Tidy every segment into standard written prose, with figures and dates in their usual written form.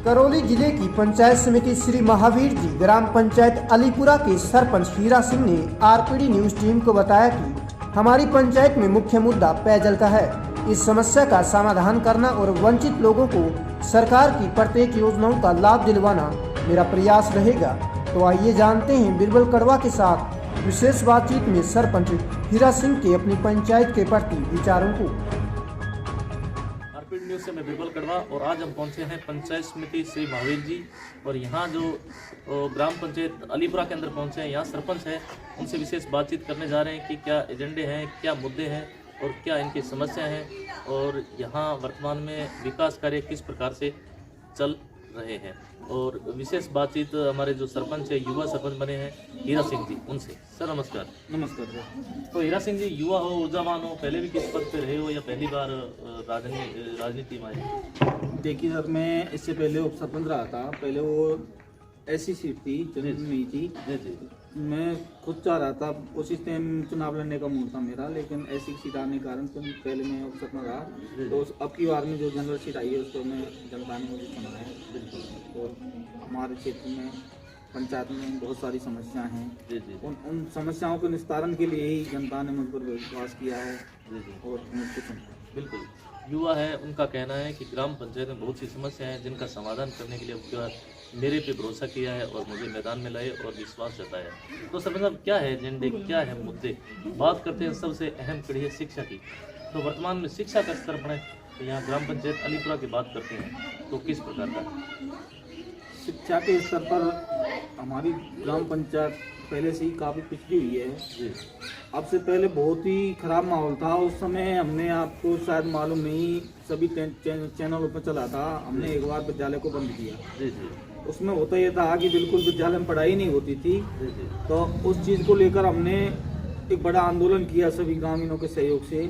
करौली जिले की पंचायत समिति श्री महावीर जी ग्राम पंचायत अलीपुरा के सरपंच हीरा सिंह ने आरपीडी न्यूज टीम को बताया कि हमारी पंचायत में मुख्य मुद्दा पेयजल का है। इस समस्या का समाधान करना और वंचित लोगों को सरकार की प्रत्येक योजनाओं का लाभ दिलवाना मेरा प्रयास रहेगा। तो आइए जानते हैं बिरबल कड़वा के साथ विशेष बातचीत में सरपंच हीरा सिंह के अपनी पंचायत के प्रति विचारों को। आरपीडी न्यूज़ से मैं बिरबल कड़वा और आज हम पहुंचे हैं पंचायत समिति श्री महावीर जी और यहाँ जो ग्राम पंचायत अलीपुरा के अंदर पहुंचे हैं, यहाँ सरपंच है, उनसे विशेष बातचीत करने जा रहे हैं कि क्या एजेंडे हैं, क्या मुद्दे हैं और क्या इनकी समस्याएं हैं और यहाँ वर्तमान में विकास कार्य किस प्रकार से चल रहे हैं। और विशेष बातचीत हमारे जो सरपंच है, युवा सरपंच बने हैं हीरा सिंह जी, उनसे। सर नमस्कार। नमस्कार सर। तो हीरा सिंह जी, युवा हो, ऊर्जावान हो, पहले भी किस पद पे रहे हो या पहली बार राजनीति में आए? देखिए सर, मैं इससे पहले उप सरपंच रहा था। पहले वो ऐसी सीट थी, चुनाव नहीं थी। जी। मैं खुद चाह रहा था, उसी टाइम चुनाव लड़ने का मूड था मेरा, लेकिन ऐसी सीट आने के कारण पहले मैं उप सरपंच रहा। तो अब की बार में जो जनरल सीट आई है उसको मैं जनता ने मुझे चुना है। और हमारे क्षेत्र में पंचायत में बहुत सारी समस्याएं हैं। उन समस्याओं के निस्तारण के लिए ही जनता ने मुझ पर विश्वास किया है और मुझको चुना। बिल्कुल, युवा है, उनका कहना है कि ग्राम पंचायत में बहुत सी समस्याएं हैं जिनका समाधान करने के लिए उसके बाद मेरे पे भरोसा किया है और मुझे मैदान में लाए और विश्वास जताया। तो सरपंच साहब, क्या है एजेंडे, क्या है मुद्दे? बात करते हैं सबसे अहम कड़ी है शिक्षा की। तो वर्तमान में शिक्षा का स्तर बढ़े तो यहाँ ग्राम पंचायत अलीपुरा की बात करते हैं तो किस प्रकार का? शिक्षा के स्तर पर हमारी ग्राम पंचायत पहले से ही काफ़ी पिछड़ी हुई है। अब से पहले बहुत ही खराब माहौल था। उस समय हमने, आपको शायद मालूम नहीं, सभी चैनलों पर चला था, हमने एक बार विद्यालय को बंद किया। उसमें होता यह था कि बिल्कुल विद्यालय में पढ़ाई नहीं होती थी। तो उस चीज़ को लेकर हमने एक बड़ा आंदोलन किया सभी ग्रामीणों के सहयोग से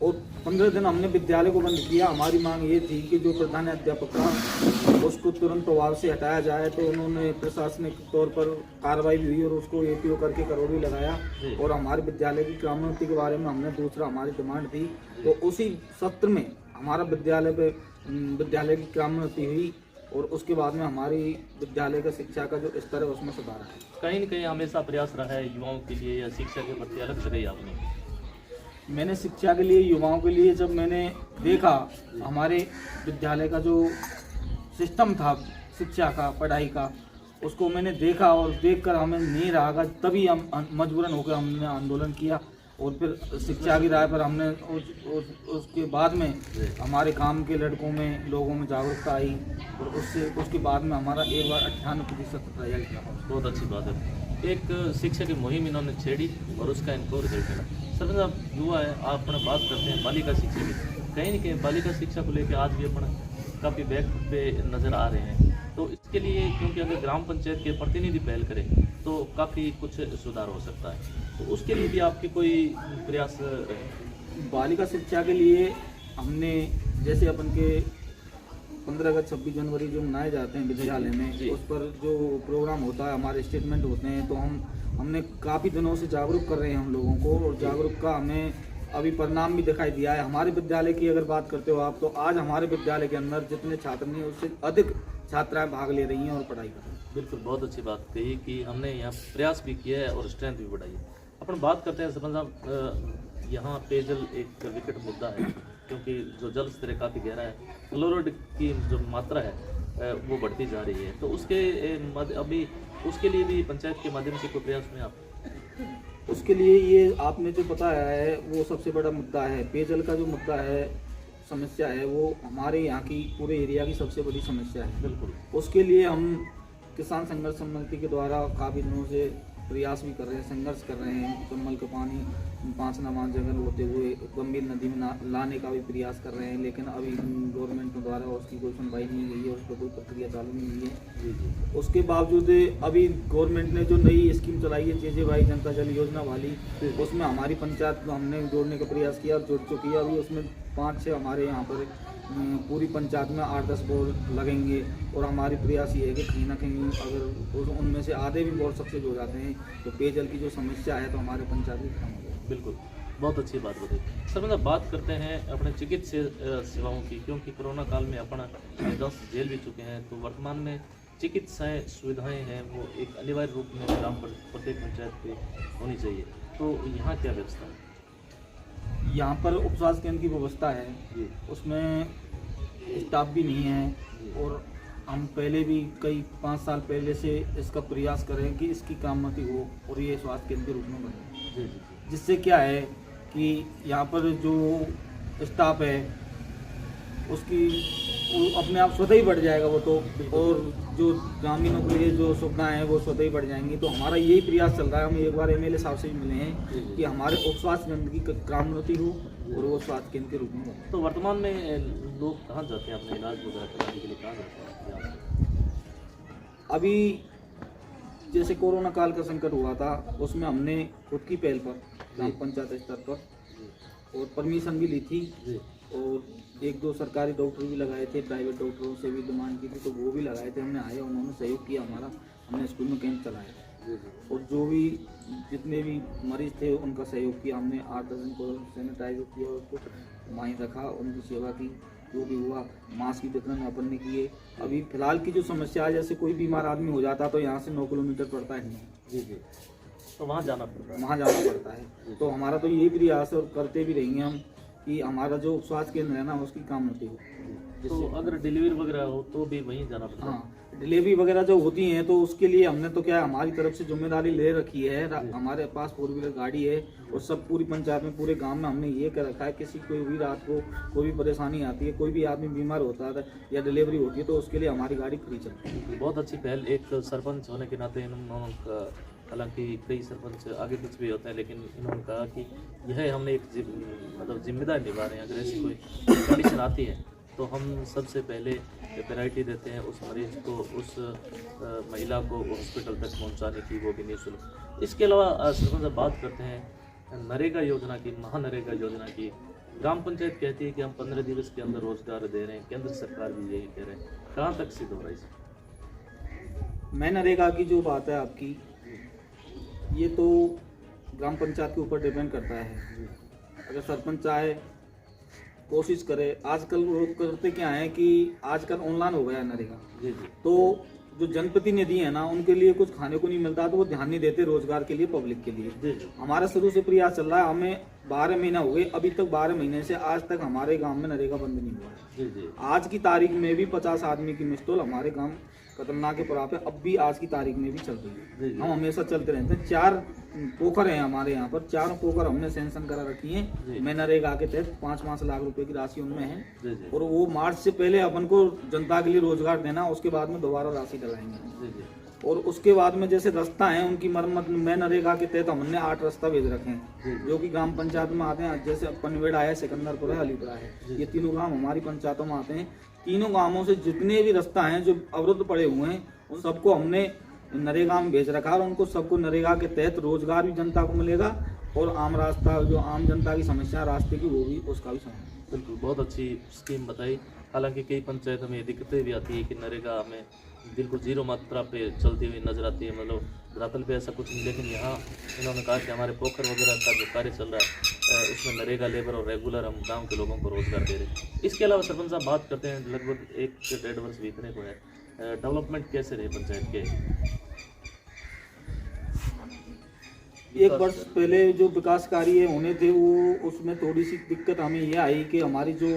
और 15 दिन हमने विद्यालय को बंद किया। हमारी मांग ये थी कि जो प्रधान अध्यापक था उसको तुरंत प्रभाव से हटाया जाए। तो उन्होंने प्रशासनिक तौर पर कार्रवाई भी हुई और उसको एपीओ करके करौली लगाया। और हमारे विद्यालय की क्रमोन्नति के बारे में हमने दूसरा हमारी डिमांड थी, तो उसी सत्र में हमारा विद्यालय की क्रमोन्नति हुई और उसके बाद में हमारी विद्यालय का शिक्षा का जो स्तर है उसमें सुधार है। कहीं न कहीं हमेशा प्रयास रहा है युवाओं के लिए या शिक्षा के प्रति अलग जगह आपने? मैंने शिक्षा के लिए, युवाओं के लिए, जब मैंने देखा हमारे विद्यालय का जो सिस्टम था शिक्षा का, पढ़ाई का, उसको मैंने देखा और देखकर हमें नहीं रहा, तभी हम मजबूरन होकर हमने आंदोलन किया। और फिर शिक्षा की राय पर हमने उसके बाद में हमारे गांव के लड़कों में, लोगों में जागरूकता आई और उसके बाद में हमारा एक बार 98% रिजल्ट था। बहुत अच्छी बात है। एक शिक्षा की मुहिम इन्होंने छेड़ी और उसका इनको रिजल्ट मिला। सरपंच साहब, युवा है, आप अपना बात करते हैं बालिका शिक्षा की। कहीं न कहीं बालिका शिक्षा को लेकर आज भी अपना काफ़ी बैक पे नज़र आ रहे हैं। तो इसके लिए, क्योंकि अगर ग्राम पंचायत के प्रतिनिधि पहल करें तो काफ़ी कुछ सुधार हो सकता है, तो उसके लिए भी आपके कोई प्रयास रहे? बालिका शिक्षा के लिए हमने, जैसे अपन के 15 अगस्त 26 जनवरी जो मनाए जाते हैं विद्यालय में, उस पर जो प्रोग्राम होता है, हमारे स्टेटमेंट होते हैं, तो हमने काफ़ी दिनों से जागरूक कर रहे हैं हम लोगों को और जागरूक का हमें अभी परिणाम भी दिखाई दिया है। हमारे विद्यालय की अगर बात करते हो आप, तो आज हमारे विद्यालय के अंदर जितने छात्र नहीं, उससे अधिक छात्राएं भाग ले रही हैं और पढ़ाई कर रही हैं। बिल्कुल, बहुत अच्छी बात कही कि हमने यहाँ प्रयास भी किया है और स्ट्रेंथ भी बढ़ाई है। अपन बात करते हैं सरपंच साहब, यहाँ पेयजल एक विकट मुद्दा है क्योंकि जो जल स्तर है काफ़ी गहरा है। फ्लोराइड की जो मात्रा है वो बढ़ती जा रही है, तो अभी उसके लिए भी पंचायत के माध्यम से कोई प्रयास में आप? उसके लिए ये आपने जो बताया है वो सबसे बड़ा मुद्दा है। पेयजल का जो मुद्दा है, समस्या है, वो हमारे यहाँ की पूरे एरिया की सबसे बड़ी समस्या है। बिल्कुल, उसके उसके लिए हम किसान संघर्ष समिति के द्वारा काफ़ी दिनों से प्रयास भी कर रहे हैं, संघर्ष कर रहे हैं। कमल का पानी 5 नामांक जगह होते हुए गंभीर नदी में लाने का भी प्रयास कर रहे हैं, लेकिन अभी गवर्नमेंट द्वारा उसकी कोई सुनवाई नहीं हुई है, उस पर कोई प्रक्रिया चालू नहीं हुई है। उसके बावजूद अभी गवर्नमेंट ने जो नई स्कीम चलाई है, जेजे भाई जनता जल योजना वाली, उसमें हमारी पंचायत हमने जोड़ने का प्रयास किया और जुड़ चुकी है। अभी उसमें 5-6 हमारे यहाँ पर पूरी पंचायत में 8-10 बोर लगेंगे और हमारी प्रयास ये है कि कहीं ना कहीं अगर उनमें से आधे भी बोर सक्सेस हो जाते हैं तो पेयजल की जो समस्या है तो हमारे पंचायत में खत्म हो जाए। बिल्कुल, बहुत अच्छी बात बताई सर। मतलब बात करते हैं अपने चिकित्सा सेवाओं की, क्योंकि कोरोना काल में अपन अधिकांश झेल भी चुके हैं, तो वर्तमान में चिकित्साएं सुविधाएं हैं वो एक अनिवार्य रूप में प्रत्येक पंचायत पे होनी चाहिए, तो यहाँ क्या व्यवस्था है? यहाँ पर उपस्वास्थ्य केंद्र की व्यवस्था है जी उसमें स्टाफ भी नहीं है और हम पहले भी कई 5 साल पहले से इसका प्रयास करें कि इसकी क्रांति हो और ये स्वास्थ्य केंद्र के रूप में बने। जी जी जिससे क्या है कि यहाँ पर जो स्टाफ है उसकी वो अपने आप स्वतः ही बढ़ जाएगा वो तो, और जो ग्रामीणों के लिए जो सुविधाएं हैं वो स्वतः ही बढ़ जाएंगी। तो हमारा यही प्रयास चल रहा है। हम एक बार एमएलए साहब से भी मिले हैं कि हमारे उपस्वास्थ्य केंद्र की क्रांति हो और वो स्वास्थ्य केंद्र के रूप में हो। तो वर्तमान में लोग कहाँ जाते हैं अपने इलाज वगैरह कराने के लिए, कहाँ जाते हैं? अभी जैसे कोरोना काल का संकट हुआ था उसमें हमने खुद की पहल पर ग्राम पंचायत स्तर पर और परमिशन भी ली थी जी और 1-2 सरकारी डॉक्टर भी लगाए थे, प्राइवेट डॉक्टरों से भी डिमांड की थी तो वो भी लगाए थे। हमने आए, उन्होंने सहयोग किया हमारा, हमने स्कूल में कैंप चलाया और जो भी जितने भी मरीज थे उनका सहयोग किया हमने। 8-10 दिन को सैनिटाइजर किया, उसको वहीं रखा, उनकी सेवा की, जो भी हुआ मास्क की वितरण अपन ने किए। अभी फिलहाल की जो समस्या है, जैसे कोई बीमार आदमी हो जाता तो यहाँ से 9 किलोमीटर पड़ता है जी जी, तो वहाँ जाना पड़ता है। वहाँ जाना पड़ता है। तो हमारा तो यही प्रयास है और करते भी रहेंगे हम कि हमारा जो स्वास्थ्य केंद्र है ना उसकी कामयाबी हो। तो अगर डिलीवरी वगैरह हो तो भी वहीं जाना पड़ता है? हाँ, डिलीवरी वगैरह जो होती हैं तो उसके लिए हमने तो क्या हमारी तरफ से जिम्मेदारी ले रखी है। हमारे पास 4 व्हीलर गाड़ी है और सब पूरी पंचायत में पूरे गांव में हमने ये कर रखा है, किसी कोई भी रात को कोई भी परेशानी आती है, कोई भी आदमी बीमार होता है या डिलीवरी होती है तो उसके लिए हमारी गाड़ी फ्री चलती है। बहुत अच्छी पहल। एक सरपंच होने के नाते इन्होंने, हालांकि कई सरपंच आगे कुछ भी होता है, लेकिन इन्होंने कहा कि यह हमने एक मतलब जिम्मेदारी निभा रहे हैं। अगर ऐसी कोई कंडीशन आती है तो हम सबसे पहले प्रायोरिटी देते हैं उस मरीज को, उस महिला को हॉस्पिटल तक पहुंचाने की, वो भी निःशुल्क। इसके अलावा सरपंच बात करते हैं नरेगा योजना की, महानरेगा योजना की। ग्राम पंचायत कहती है कि हम 15 दिवस के अंदर रोजगार दे रहे हैं, केंद्र सरकार भी यही कह रहे हैं, कहाँ तक सिद्ध हो रहा है इसे? मनरेगा की जो बात है आपकी, ये तो ग्राम पंचायत के ऊपर डिपेंड करता है। अगर सरपंच चाहे कोशिश करे, आजकल लोग करते क्या है कि आजकल ऑनलाइन हो गया है नरेगा, जी जी, तो जो जनप्रतिनिधि है ना उनके लिए कुछ खाने को नहीं मिलता तो वो ध्यान नहीं देते रोजगार के लिए, पब्लिक के लिए। जी जी, हमारा शुरू से प्रयास चल रहा है, हमें 12 महीना हो गए, अभी तक 12 महीने से आज तक हमारे गांव में नरेगा बंद नहीं हुआ है। जी जी, आज की तारीख में भी 50 आदमी की मिस्टोल हमारे गांव कतरना के पड़ा पे अब भी आज की तारीख में भी चल रही जी है। जी। हम हमेशा चलते रहते हैं। 4 पोखर हैं हमारे यहाँ पर, 4 पोखर हमने सैंक्शन करा रखी जी। हैं मनरेगा के तहत। 5-5 लाख रुपए की राशि उनमें है जी जी, और वो मार्च से पहले अपन को जनता के लिए रोजगार देना, उसके बाद में दोबारा राशि डलाएंगे। जी जी, और उसके बाद में जैसे रास्ता है उनकी मरम्मत मनरेगा के तहत हमने 8 रास्ता भेज रखे जी, हैं जी। जो कि ग्राम पंचायत में आते हैं। जैसे पनवेड़ा है, सिकंदरपुर है, अलीपुरा है, जी। ये तीनों गांव हमारी पंचायतों में आते हैं। तीनों गांवों से जितने भी रास्ता हैं जो अवरुद्ध पड़े हुए हैं उन सबको हमने नरेगा में भेज रखा है और उनको सबको नरेगा के तहत रोजगार भी जनता को मिलेगा और आम रास्ता जो आम जनता की समस्या रास्ते की वो भी उसका भी समाधान। बिल्कुल, बहुत अच्छी स्कीम बताई। हालांकि कई पंचायतों में दिक्कतें भी आती है कि नरेगा हमें बिल्कुल 0 मात्रा पे चलती हुई नजर आती है, मतलब धरातल पे ऐसा कुछ नहीं। लेकिन यहाँ इन्होंने कहा कि हमारे पोखर वगैरह का जो कार्य चल रहा है उसमें नरेगा लेबर और रेगुलर हम गांव के लोगों को रोजगार दे रहे हैं। इसके अलावा सरपंच साहब बात करते हैं, लगभग 1 से 1.5 वर्ष बीतने को है, डेवलपमेंट कैसे रहे पंचायत के? 1 वर्ष पहले जो विकास कार्य होने थे वो उसमें थोड़ी सी दिक्कत हमें ये आई कि हमारी जो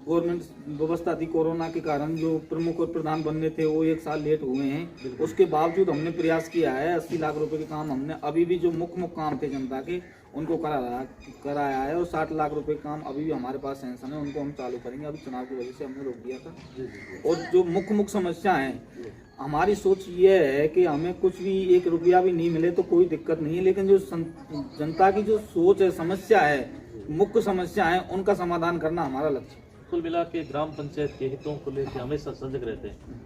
गवर्नमेंट व्यवस्था थी कोरोना के कारण, जो प्रमुख और प्रधान बनने थे वो 1 साल लेट हुए हैं। उसके बावजूद हमने प्रयास किया है, 80 लाख रुपए के काम हमने अभी भी जो मुख्य काम थे जनता के उनको कराया है और 60 लाख रुपए काम अभी भी हमारे पास सेंक्शन है, उनको हम चालू करेंगे। अभी चुनाव की वजह से हमने रोक दिया था। और जो मुख्य समस्या है, हमारी सोच ये है कि हमें कुछ भी 1 रुपया भी नहीं मिले तो कोई दिक्कत नहीं है, लेकिन जो जनता की जो सोच है, समस्या है, मुख्य समस्या है, उनका समाधान करना हमारा लक्ष्य है। कुल मिला के ग्राम पंचायत के हितों को लेकर हमेशा सजग रहते हैं।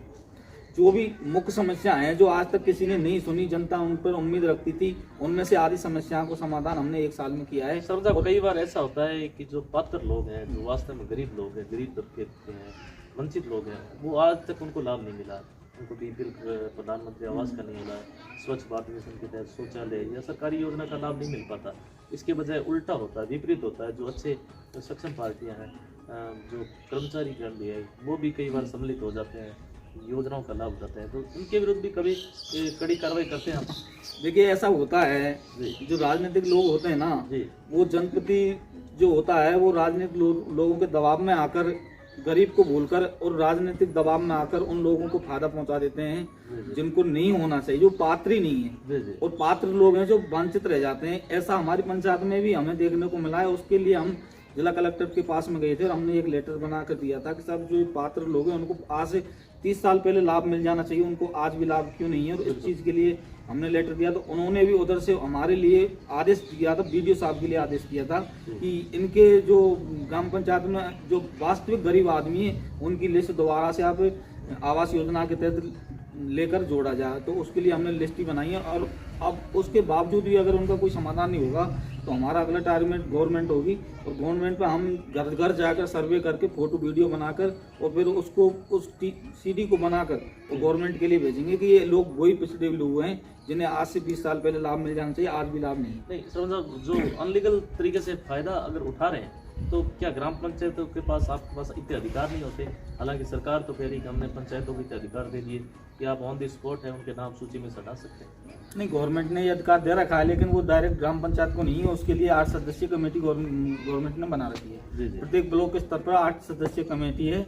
जो भी मुख्य समस्या है जो आज तक किसी ने नहीं सुनी, जनता उन पर उम्मीद रखती थी, उनमें से आधी समस्याओं को समाधान हमने 1 साल में किया है। सरपंच साहब, कई बार ऐसा होता है कि जो पात्र लोग हैं, जो वास्तव में गरीब लोग हैं, गरीब तबके के हैं, वंचित लोग हैं, वो आज तक उनको लाभ नहीं मिला। उनको बीपीएल प्रधानमंत्री आवास का नहीं मिला है, स्वच्छ भारत मिशन के तहत शौचालय या सरकारी योजना का लाभ नहीं मिल पाता। इसके बजाय उल्टा होता है, विपरीत होता है। जो अच्छे सक्षम पार्टियां हैं, जो कर्मचारी गण भी है, वो भी कई बार सम्मिलित हो जाते हैं, योजनाओं का लाभ उठाते हैं, तो उनके विरुद्ध भी कभी कड़ी कार्रवाई करते हैं हम। देखिए ऐसा होता है, जो राजनीतिक लोग होते हैं ना, वो जनप्रति जो होता है वो राजनीतिक लोगों के दबाव में आकर गरीब को भूलकर और राजनीतिक दबाव में आकर उन लोगों को फायदा पहुंचा देते हैं जिनको नहीं होना चाहिए, जो पात्र ही नहीं है, और पात्र लोग हैं जो वंचित रह जाते हैं। ऐसा हमारी पंचायत में भी हमें देखने को मिला है। उसके लिए हम जिला कलेक्टर के पास में गए थे और हमने एक लेटर बना कर दिया था कि सब जो पात्र लोग हैं उनको आज से 30 साल पहले लाभ मिल जाना चाहिए, उनको आज भी लाभ क्यों नहीं है। और इस चीज़ के लिए हमने लेटर दिया, तो उन्होंने भी उधर से हमारे लिए आदेश दिया था, बीडीओ साहब के लिए आदेश दिया था कि इनके जो ग्राम पंचायत में जो वास्तविक गरीब आदमी है उनकी लिस्ट दोबारा से आप आवास योजना के तहत लेकर जोड़ा जाए। तो उसके लिए हमने लिस्ट ही बनाई है, और अब उसके बावजूद भी अगर उनका कोई समाधान नहीं होगा तो हमारा अगला टारगेट गवर्नमेंट होगी, और गवर्नमेंट पे हम घर घर जाकर सर्वे करके फोटो वीडियो बनाकर और फिर उसको उस सीडी को बनाकर और गवर्नमेंट के लिए भेजेंगे कि ये लोग वही पिछड़े लोग हैं जिन्हें आज से 20 साल पहले लाभ मिल जाना चाहिए, आज भी लाभ नहीं। सरपंच, जो अनलीगल तरीके से फायदा अगर उठा रहे हैं तो क्या ग्राम पंचायतों के पास, आपके पास इतने अधिकार नहीं होते? हालांकि सरकार तो कह रही कि हमने पंचायतों को इतने अधिकार दे दिए कि आप ऑन द स्पॉट है उनके नाम सूची में हटा सकते हैं। नहीं, गवर्नमेंट ने ये अधिकार दे रखा है, लेकिन वो डायरेक्ट ग्राम पंचायत को नहीं है। उसके लिए 8 सदस्यीय कमेटी गवर्नमेंट ने बना रखी है। प्रत्येक ब्लॉक स्तर पर 8 सदस्यीय कमेटी है,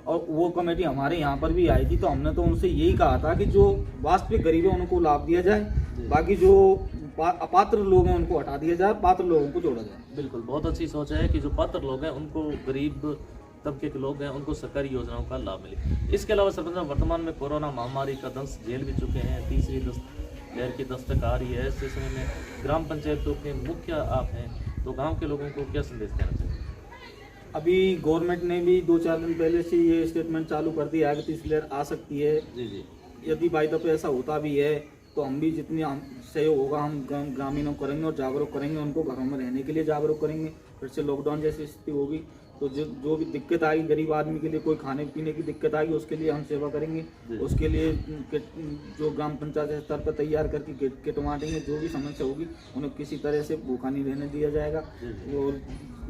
और वो कमेटी हमारे यहाँ पर भी आई थी। तो हमने तो उनसे यही कहा था कि जो वास्तविक गरीब है उनको लाभ दिया जाए, बाकी जो अपात्र लोग हैं उनको हटा दिया जाए, पात्र लोगों को जोड़ा जाए। बिल्कुल, बहुत अच्छी सोच है कि जो पात्र लोग हैं उनको, गरीब तबके के लोग हैं उनको सरकारी योजनाओं का लाभ मिले। इसके अलावा सरपंच, वर्तमान में कोरोना महामारी का दंश झेल भी चुके हैं, तीसरी लहर की दस्तक आ रही है। ऐसे समय में ग्राम पंचायतों के मुखिया आप हैं, तो गाँव के लोगों को क्या संदेश देना चाहिए? अभी गवर्नमेंट ने भी 2-4 दिन पहले से ये स्टेटमेंट चालू कर दिया है कि तीसरी लहर आ सकती है। यदि बाई दफे ऐसा होता भी है तो हम भी जितनी सहयोग होगा हम ग्रामीणों को करेंगे और जागरूक करेंगे, उनको घरों में रहने के लिए जागरूक करेंगे। फिर से लॉकडाउन जैसी स्थिति होगी तो जो भी दिक्कत आएगी गरीब आदमी के लिए, कोई खाने पीने की दिक्कत आएगी, उसके लिए हम सेवा करेंगे। उसके लिए जो ग्राम पंचायत स्तर पर तैयार करके किट बांटेंगे। जो भी समस्या होगी उन्हें किसी तरह से भूखा नहीं रहने दिया जाएगा, और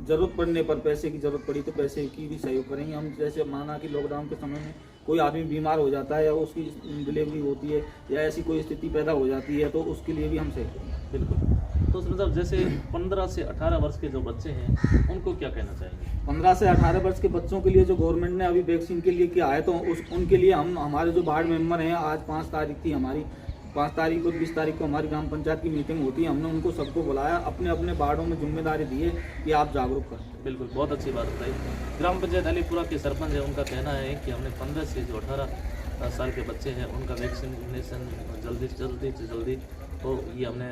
ज़रूरत पड़ने पर पैसे की ज़रूरत पड़ी तो पैसे की भी सहयोग करेंगे हम। जैसे माना कि लॉकडाउन के समय में कोई आदमी बीमार हो जाता है या उसकी डिलीवरी होती है या ऐसी कोई स्थिति पैदा हो जाती है तो उसके लिए भी हम सहयोग करेंगे। बिल्कुल। तो मतलब जैसे 15 से 18 वर्ष के जो बच्चे हैं उनको क्या कहना चाहेंगे? 15 से 18 वर्ष के बच्चों के लिए जो गवर्नमेंट ने अभी वैक्सीन के लिए किया है, तो उनके लिए हम हमारे जो वार्ड मेंबर हैं, आज 5 तारीख थी हमारी, 5 तारीख और 20 तारीख को हमारी ग्राम पंचायत की मीटिंग होती है। हमने उनको सबको बुलाया, अपने अपने वार्डों में जिम्मेदारी दी है कि आप जागरूक करें। बिल्कुल, बहुत अच्छी बात बताई। ग्राम पंचायत अलीपुरा के सरपंच है, उनका कहना है कि हमने 15 से जो 18 साल के बच्चे हैं उनका वैक्सीनेशन जल्दी से जल्दी, तो ये हमने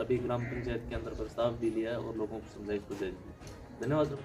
अभी ग्राम पंचायत के अंदर प्रस्ताव भी लिया है और लोगों को समझाइश को दे दी। धन्यवाद।